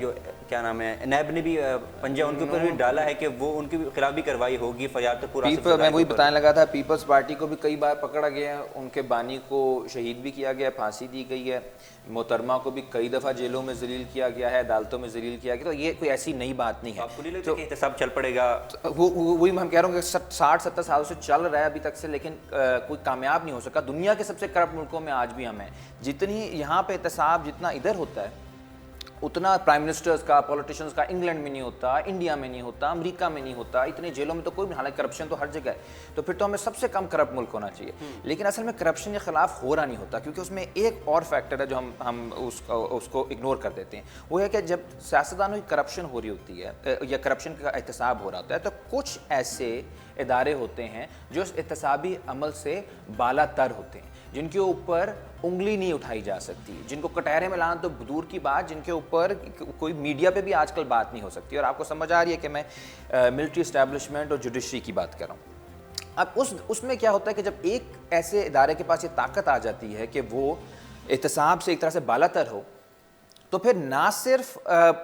جو کیا نام ہے نیب نے بھی پنجہ ان کے اوپر بھی ڈالا ہے کہ وہ ان کے خلاف بھی کارروائی ہوگی فریاد پورا. میں وہی بتانے لگا تھا, پیپلز پارٹی کو بھی کئی بار پکڑا گیا ہے, ان کے بانی کو شہید بھی کیا گیا, پھانسی دی گئی ہے, محترمہ کو بھی کئی دفعہ جیلوں میں ذلیل کیا گیا ہے, عدالتوں میں ذلیل کیا گیا. تو یہ کوئی ایسی نئی بات نہیں ہے. آپ کو نہیں لگتا کہ احتساب چل پڑے گا؟ وہی میں کہہ رہا ہوں کہ 60-70 سالوں سے چل رہا ہے ابھی تک سے, لیکن کوئی کامیاب نہیں ہو سکا. دنیا کے سب سے کرپٹ ملکوں میں آج بھی ہم ہیں. جتنی یہاں پہ احتساب جتنا ادھر ہوتا ہے اتنا پرائم منسٹرز کا, پولیٹیشنز کا انگلینڈ میں نہیں ہوتا, انڈیا میں نہیں ہوتا, امریکہ میں نہیں ہوتا. اتنے جیلوں میں تو کوئی بھی, حالانکہ کرپشن تو ہر جگہ ہے. تو پھر تو ہمیں سب سے کم کرپٹ ملک ہونا چاہیے. لیکن اصل میں کرپشن کے خلاف ہو رہا نہیں ہوتا, کیونکہ اس میں ایک اور فیکٹر ہے جو ہم اس کو اگنور کر دیتے ہیں. وہ ہے کہ جب سیاستدانوں کی کرپشن ہو رہی ہوتی ہے یا کرپشن کا احتساب ہو رہا ہوتا ہے, تو کچھ ایسے ادارے ہوتے ہیں جو اس احتسابی عمل سے بالا تر ہوتے ہیں, جن کے اوپر انگلی نہیں اٹھائی جا سکتی, جن کو کٹہرے میں لانا تو دور کی بات, جن کے اوپر کوئی میڈیا پہ بھی آج کل بات نہیں ہو سکتی. اور آپ کو سمجھ آ رہی ہے کہ میں ملٹری اسٹیبلشمنٹ اور جوڈیشری کی بات کر رہا ہوں. اب اس میں کیا ہوتا ہے کہ جب ایک ایسے ادارے کے پاس یہ طاقت آ جاتی ہے کہ وہ احتساب سے ایک طرح سے بالا تر ہو, تو پھر نہ صرف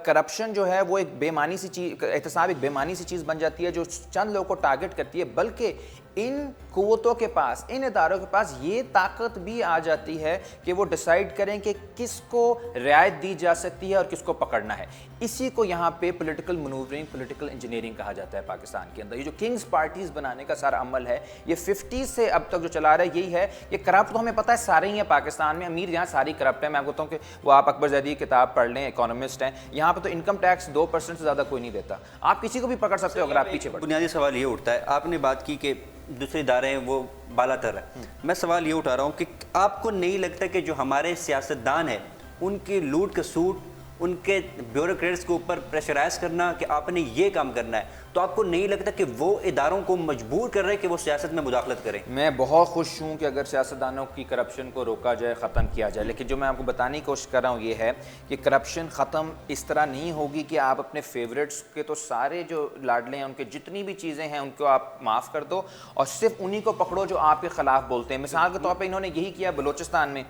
کرپشن جو ہے وہ ایک بے معنی سی چیز, احتساب ایک بے معنی سی چیز بن جاتی ہے جو چند لوگوں کو ٹارگٹ کرتی ہے, بلکہ ان قوتوں کے پاس, ان اداروں کے پاس یہ طاقت بھی آ جاتی ہے کہ وہ ڈیسائیڈ کریں کہ کس کو رعایت دی جا سکتی ہے اور کس کو پکڑنا ہے. اسی کو یہاں پہ پولیٹیکل منورنگ, پولیٹیکل انجینئرنگ کہا جاتا ہے پاکستان کے اندر. یہ جو کنگز پارٹیز بنانے کا سارا عمل ہے, یہ 50 سے اب تک جو چلا رہا ہے یہی ہے. یہ کرپٹ تو ہمیں پتہ ہے سارے ہی ہیں پاکستان میں, امیر یہاں ساری کرپٹ ہے. میں آپ کو بتاؤں کہ وہ آپ اکبر زیدی کی کتاب پڑھ لیں, اکانومسٹ ہیں, یہاں پہ تو انکم ٹیکس 2% سے زیادہ کوئی نہیں دیتا. آپ کسی کو بھی پکڑ سکتے ہو اگر آپ پیچھے پڑھیں. بنیادی سوال یہ اٹھتا ہے, آپ نے بات کی کہ دوسرے ادارے ہیں وہ بالا تر ہے. میں سوال یہ اٹھا رہا ہوں کہ آپ کو نہیں لگتا کہ جو ہمارے سیاستدان ہیں ان کی لوٹ کسوٹ, ان کے بیوروکریٹس کے اوپر پریشرائز کرنا کہ آپ نے یہ کام کرنا ہے, تو آپ کو نہیں لگتا کہ وہ اداروں کو مجبور کر رہے ہیں کہ وہ سیاست میں مداخلت کریں؟ میں بہت خوش ہوں کہ اگر سیاستدانوں کی کرپشن کو روکا جائے, ختم کیا جائے, لیکن جو میں آپ کو بتانے کی کوشش کر رہا ہوں یہ ہے کہ کرپشن ختم اس طرح نہیں ہوگی کہ آپ اپنے فیوریٹس کے تو سارے جو لاڈلے ہیں ان کے جتنی بھی چیزیں ہیں ان کو آپ معاف کر دو اور صرف انہی کو پکڑو جو آپ کے خلاف بولتے ہیں. مثال کے طور پہ انہوں نے یہی کیا بلوچستان میں,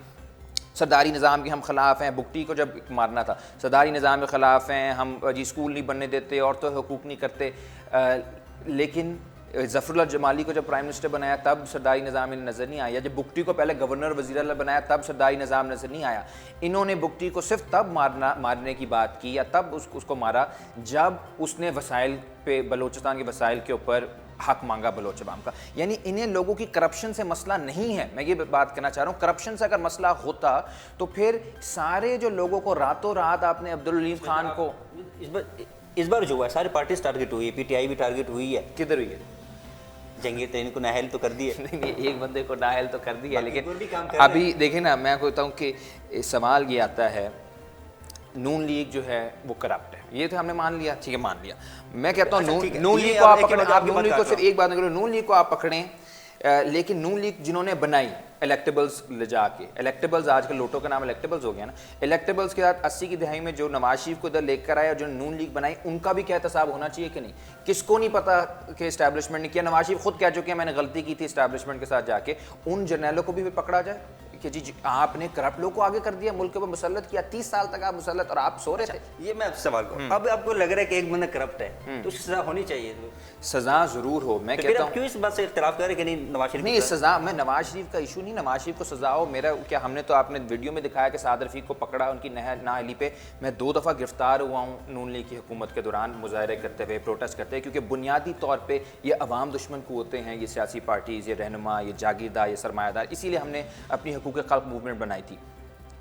سرداری نظام کے ہم خلاف ہیں, بگٹی کو جب مارنا تھا سرداری نظام کے خلاف ہیں ہم, جی اسکول نہیں بننے دیتے, عورتوں کے حقوق نہیں کرتے. لیکن ظفر اللہ جمالی کو جب پرائم منسٹر بنایا تب سرداری نظام انہیں نظر نہیں آیا. جب بگٹی کو پہلے گورنر وزیر اعلیٰ بنایا تب سرداری نظام نظر نہیں آیا. انہوں نے بگٹی کو صرف تب مارنے کی بات کی یا تب اس کو مارا جب اس نے وسائل پہ, بلوچستان کے وسائل کے اوپر حق مانگا بلوچ عوام کا. یعنی انہیں لوگوں کی کرپشن سے مسئلہ نہیں ہے. میں یہ بات کرنا چاہ رہا ہوں, کرپشن سے اگر مسئلہ ہوتا تو پھر سارے جو لوگوں کو راتوں رات آپ نے عبدالعلیم خان کو, اس بار جو ہوا ہے ساری پارٹیز ٹارگٹ ہوئی ہے, پی ٹی آئی بھی ٹارگٹ ہوئی ہے. کدھر ہوئی ہے؟ جنگی ترین کو نااہل تو کر دی ہے. نہیں, ایک بندے کو نااہل تو کر دی ہے, لیکن ابھی دیکھیں نا, میں کہتا ہوں کہ سوال یہ آتا ہے نون لیگ جو ہے وہ کرپٹ ہے. یہ تو ہم نے مان لیا, ٹھیک ہے مان لیا. میں کہتا ہوں نون لیگ کو آپ پکڑیں, آپ نون لیگ کو صرف ایک بات نہ کرو, نون لیگ کو آپ پکڑیں, لیکن نون لیگ جنہوں نے بنائی الیکٹیبلز لے جا کے, الیکٹیبلز آج کل لوٹوں کا نام الیکٹیبلز ہو گیا نا, الیکٹیبلز کے ساتھ 80 کی دہائی میں جو نواز شریف کو ادھر لے کر آئے اور جو نون لیگ بنائی, ان کا بھی کیا احتساب ہونا چاہیے کہ نہیں؟ کس کو نہیں پتا کہ اسٹیبلشمنٹ نے کیا؟ نواز شریف خود کہہ چکے ہیں میں نے غلطی کی تھی اسٹیبلشمنٹ کے ساتھ جا کے. ان جرنیلوں کو بھی پکڑا جائے کہ جی آپ نے کرپٹ لوگوں کو آگے کر دیا, ملک کے اوپر مسلط کیا, 30 سال تک آپ مسلط اور آپ سو رہے تھے. یہ میں سوال کروں, اب آپ کو لگ رہا ہے کہ ایک بندہ کرپٹ ہے تو اس کی سزا ہونی چاہیے. سزا ضرور ہو. میں کہتا ہوں کیوں اس بات سے اختلاف کر رہے کہ نہیں نواز شریف نہیں, سزا میں نواز شریف کا ایشو نہیں, نواز شریف کو سزا ہو. میرا کیا, ہم نے تو آپ نے ویڈیو میں دکھایا کہ سعد رفیق کو پکڑا, ان کی نااہلی پہ میں 2 دفعہ گرفتار ہوا ہوں نون لیگ کی حکومت کے دوران مظاہرے کرتے ہوئے, پروٹیسٹ کرتے ہوئے, کیونکہ بنیادی طور پہ یہ عوام دشمن قوتیں ہیں, یہ سیاسی پارٹیز, یہ رہنما, یہ جاگیردار, یہ سرمایہ دار. اسی لیے ہم نے اپنی حقوق خلق موومنٹ بنائی تھی.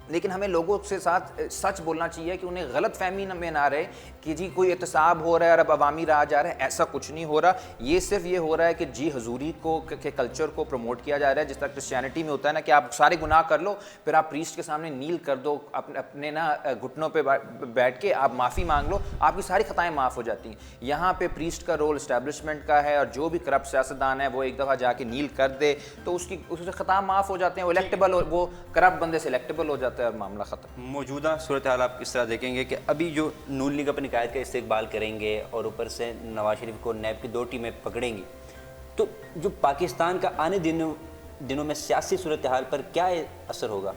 لیکن ہمیں لوگوں سے ساتھ سچ بولنا چاہیے کہ انہیں غلط فہمی میں نہ رہے کہ جی کوئی احتساب ہو رہا ہے اور اب عوامی راہ جا رہا ہے. ایسا کچھ نہیں ہو رہا. یہ صرف یہ ہو رہا ہے کہ جی حضوری کو کے کلچر کو پروموٹ کیا جا رہا ہے, جس طرح کرسچینٹی میں ہوتا ہے نا کہ آپ سارے گناہ کر لو پھر آپ پریسٹ کے سامنے نیل کر دو, اپنے نا گھٹنوں پہ بیٹھ کے آپ معافی مانگ لو, آپ کی ساری خطائیں معاف ہو جاتی ہیں. یہاں پہ پریسٹ کا رول اسٹیبلشمنٹ کا ہے, اور جو بھی کرپٹ سیاستدان ہے وہ ایک دفعہ جا کے نیل کر دے تو اس سے خطا معاف ہو جاتے ہیں, وہ الیکٹیبل, وہ کرپٹ بندے سے الیکٹیبل ہو جاتا ہے اور معاملہ ختم. موجودہ صورتحال آپ کس طرح دیکھیں گے کہ ابھی جو نون لیگ اپنی قائد کا استقبال کریں گے اور اوپر سے نواز شریف کو نیب کی 2 ٹیمیں پکڑیں گی, تو جو پاکستان کا آنے دنوں میں سیاسی صورتحال پر کیا اثر ہوگا؟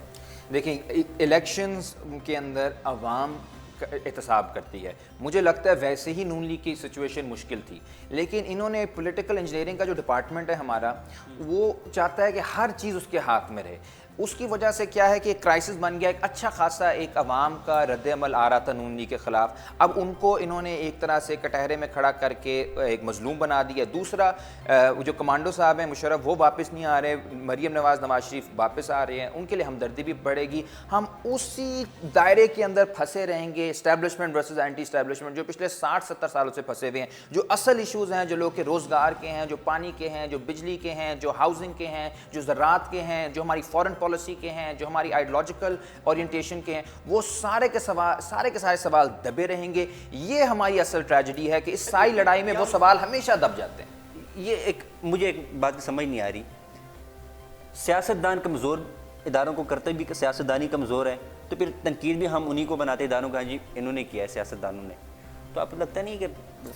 دیکھیں الیکشنز کے اندر عوام احتساب کرتی ہے. مجھے لگتا ہے ویسے ہی نون لیگ کی سچویشن مشکل تھی, لیکن انہوں نے پولیٹیکل انجینئرنگ کا جو ڈپارٹمنٹ ہے ہمارا, وہ چاہتا ہے کہ ہر چیز اس کے ہاتھ میں رہے. اس کی وجہ سے کیا ہے کہ ایک کرائسس بن گیا, ایک اچھا خاصا ایک عوام کا رد عمل آ رہا تھا نون لیگ کے خلاف. اب ان کو انہوں نے ایک طرح سے کٹہرے میں کھڑا کر کے ایک مظلوم بنا دیا. دوسرا جو کمانڈو صاحب ہیں مشرف, وہ واپس نہیں آ رہے, مریم نواز شریف واپس آ رہے ہیں, ان کے لیے ہمدردی بھی بڑھے گی. ہم اسی دائرے کے اندر پھنسے رہیں گے, اسٹیبلشمنٹ ورسز اینٹی اسٹیبلشمنٹ, جو پچھلے 60-70 سالوں سے پھنسے ہوئے ہیں. جو اصل ایشوز ہیں, جو لوگ کے روزگار کے ہیں, جو پانی کے ہیں, جو بجلی کے ہیں, جو ہاؤسنگ کے ہیں, جو زراعت کے ہیں, جو ہماری فورن پالیسی کے ہیں, جو ہماری آئیڈیالوجیکل اورینٹیشن کے ہیں, وہ سارے کے سارے سوال دبے رہیں گے. یہ ہماری اصل ٹریجڈی ہے کہ اس ساری لڑائی میں وہ سوال ہمیشہ دب جاتے ہیں. یہ مجھے ایک بات سمجھ نہیں آ رہی, سیاستدان کمزور اداروں کو کرتے بھی کہ سیاستدانی کمزور ہے, تو پھر تنقید بھی ہم انہی کو بناتے اداروں کا, جی انہوں نے کیا ہے سیاستدانوں نے. تو آپ کو لگتا نہیں کہ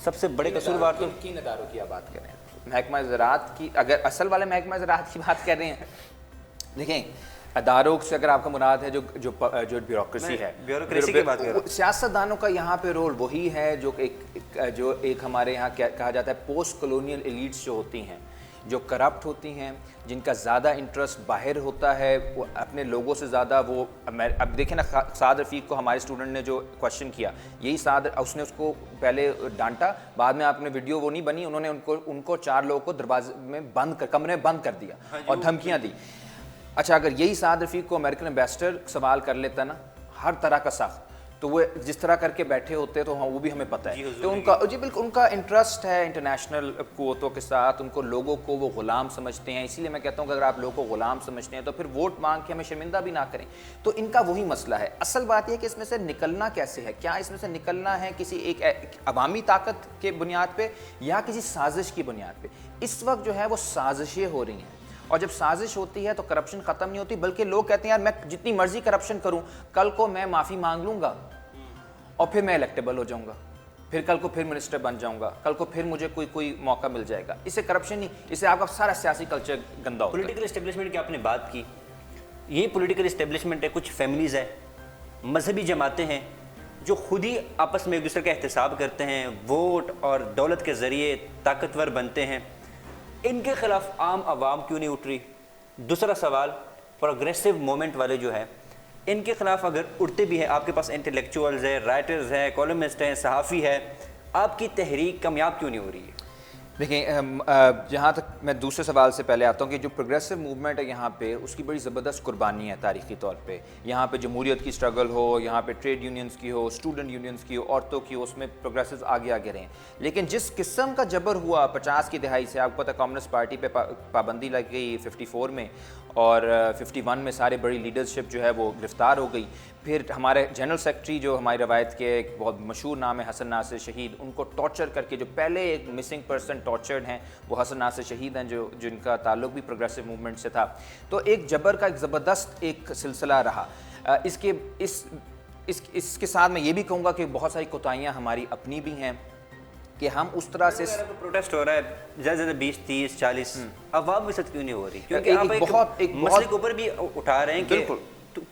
سب سے بڑے قصوروار تو کن اداروں کی آپ بات کر رہے ہیں؟ محکمہ زراعت کی, اگر اصل والے محکمہ زراعت کی بات کر رہے ہیں, دیکھیں اداروں سے اگر آپ کا مراد ہے جو بیوروکریسی ہے, بیوروکریسی کی بات کر رہا ہوں. سیاستدانوں کا یہاں پہ رول وہی ہے جو ایک ہمارے یہاں کہا جاتا ہے پوسٹ کولونیل ایلیٹس جو ہوتی ہیں, جو کرپٹ ہوتی ہیں, جن کا زیادہ انٹرسٹ باہر ہوتا ہے, وہ اپنے لوگوں سے زیادہ وہ. اب دیکھیں نا, سعد رفیق کو ہمارے اسٹوڈنٹ نے جو کوشچن کیا, یہی اس نے اس کو پہلے ڈانٹا, بعد میں آپ نے ویڈیو وہ نہیں بنی, انہوں نے ان کو 4 لوگوں کو دروازے میں کمرے میں بند کر دیا اور دھمکیاں دی. اچھا, اگر یہی سعد رفیق کو امریکن ایمبیسڈر سوال کر لیتا نا ہر طرح کا سخت, تو وہ جس طرح کر کے بیٹھے ہوتے تو وہ بھی ہمیں پتہ ہے. تو ان کا بالکل ان کا انٹرسٹ ہے انٹرنیشنل قوتوں کے ساتھ, ان کو لوگوں کو وہ غلام سمجھتے ہیں. اسی لیے میں کہتا ہوں کہ اگر آپ لوگوں کو غلام سمجھتے ہیں تو پھر ووٹ مانگ کے ہمیں شرمندہ بھی نہ کریں. تو ان کا وہی مسئلہ ہے. اصل بات یہ کہ اس میں سے نکلنا کیسے ہے, کیا اس میں سے نکلنا ہے کسی ایک عوامی طاقت کے بنیاد پہ یا کسی سازش کی بنیاد پہ. اس وقت جو ہے وہ سازشیں ہو رہی ہیں, اور جب سازش ہوتی ہے تو کرپشن ختم نہیں ہوتی, بلکہ لوگ کہتے ہیں یار میں جتنی مرضی کرپشن کروں, کل کو میں معافی مانگ لوں گا اور پھر میں الیکٹیبل ہو جاؤں گا, پھر کل کو پھر منسٹر بن جاؤں گا, کل کو پھر مجھے کوئی موقع مل جائے گا. اسے کرپشن نہیں, اسے آپ کا سارا سیاسی کلچر گندا ہوتا ہے. پولیٹیکل اسٹیبلشمنٹ کی آپ نے بات کی, یہ پولیٹیکل اسٹیبلشمنٹ ہے, کچھ فیملیز ہیں, مذہبی جماعتیں ہیں, جو خود ہی آپس میں ایک دوسرے کا احتساب کرتے ہیں, ووٹ اور دولت کے ذریعے طاقتور بنتے ہیں. ان کے خلاف عام عوام کیوں نہیں اٹھ رہی؟ دوسرا سوال, پروگریسو مومنٹ والے جو ہیں, ان کے خلاف اگر اٹھتے بھی ہیں, آپ کے پاس انٹلیکچوئلز ہیں, رائٹرز ہیں, کالمسٹ ہیں, صحافی ہیں, آپ کی تحریک کامیاب کیوں نہیں ہو رہی ہے؟ دیکھیں, جہاں تک میں دوسرے سوال سے پہلے آتا ہوں کہ جو پروگریسو موومنٹ ہے یہاں پہ, اس کی بڑی زبردست قربانی ہے تاریخی طور پہ. یہاں پہ جمہوریت کی سٹرگل ہو, یہاں پہ ٹریڈ یونینز کی ہو, اسٹوڈنٹ یونینز کی ہو, عورتوں کی ہو, اس میں پروگریسوز آگے رہے ہیں. لیکن جس قسم کا جبر ہوا 50 کی دہائی سے, آپ کو پتہ کمیونسٹ پارٹی پہ پابندی لگ گئی 54 میں, اور 51 میں سارے بڑی لیڈرشپ جو ہے وہ گرفتار ہو گئی. پھر ہمارے جنرل سیکرٹری جو ہماری روایت کے ایک بہت مشہور نام ہے حسن ناصر شہید, ان کو ٹارچر کر کے, جو پہلے ایک مسنگ پرسن ٹارچرڈ ہیں وہ حسن ناصر شہید ہیں, جن کا تعلق بھی پروگریسو موومنٹ سے تھا. تو ایک جبر کا ایک زبردست ایک سلسلہ رہا. اس کے ساتھ میں یہ بھی کہوں گا کہ بہت ساری کوتاہیاں ہماری اپنی بھی ہیں کہ ہم اس طرح سے پروٹیسٹ ہو رہا ہے زیادہ زیادہ 20 30 40, عوام کے ساتھ کیوں نہیں ہو رہی؟ کیونکہ آپ ایک مسئلے کے اوپر بھی اٹھا رہے ہیں کہ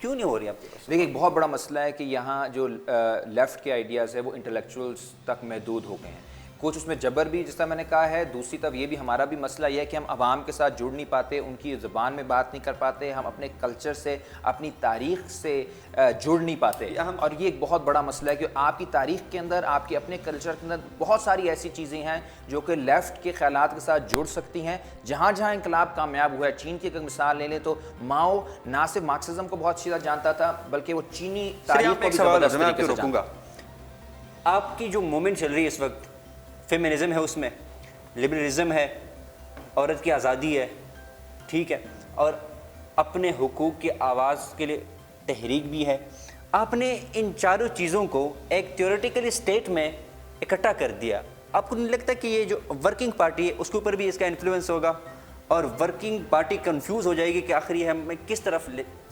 کیوں نہیں ہو رہی آپ کے پاس؟ دیکھیں, ایک بہت بڑا مسئلہ ہے کہ یہاں جو لیفٹ کے آئیڈیاز ہے وہ انٹلیکچوئلس تک محدود ہو گئے ہیں. کچھ اس میں جبر بھی, جس طرح میں نے کہا ہے. دوسری طرف یہ بھی ہمارا بھی مسئلہ یہ ہے کہ ہم عوام کے ساتھ جڑ نہیں پاتے, ان کی زبان میں بات نہیں کر پاتے, ہم اپنے کلچر سے, اپنی تاریخ سے جڑ نہیں پاتے. اور یہ ایک بہت بڑا مسئلہ ہے کہ آپ کی تاریخ کے اندر, آپ کے اپنے کلچر کے اندر بہت ساری ایسی چیزیں ہیں جو کہ لیفٹ کے خیالات کے ساتھ جڑ سکتی ہیں. جہاں جہاں انقلاب کامیاب ہوا ہے, چین کی اگر مثال لے لیں تو ماؤ نہ صرف مارکسزم کو بہت اچھی طرح جانتا تھا, بلکہ وہ چینی تاریخ کو بھی زبردست طریقے سے جانتا. آپ کی جو موومنٹ چل رہی ہے اس وقت, فیمنزم ہے, اس میں لبرلزم ہے, عورت کی آزادی ہے, ٹھیک ہے, اور اپنے حقوق کی آواز کے لیے تحریک بھی ہے. آپ نے ان چاروں چیزوں کو ایک تھیوریٹیکل اسٹیٹ میں اکٹھا کر دیا. آپ کو نہیں لگتا کہ یہ جو ورکنگ پارٹی ہے اس کے اوپر بھی اس کا انفلوئنس ہوگا, اور ورکنگ پارٹی کنفیوز ہو جائے گی کہ آخر یہ ہمیں کس طرف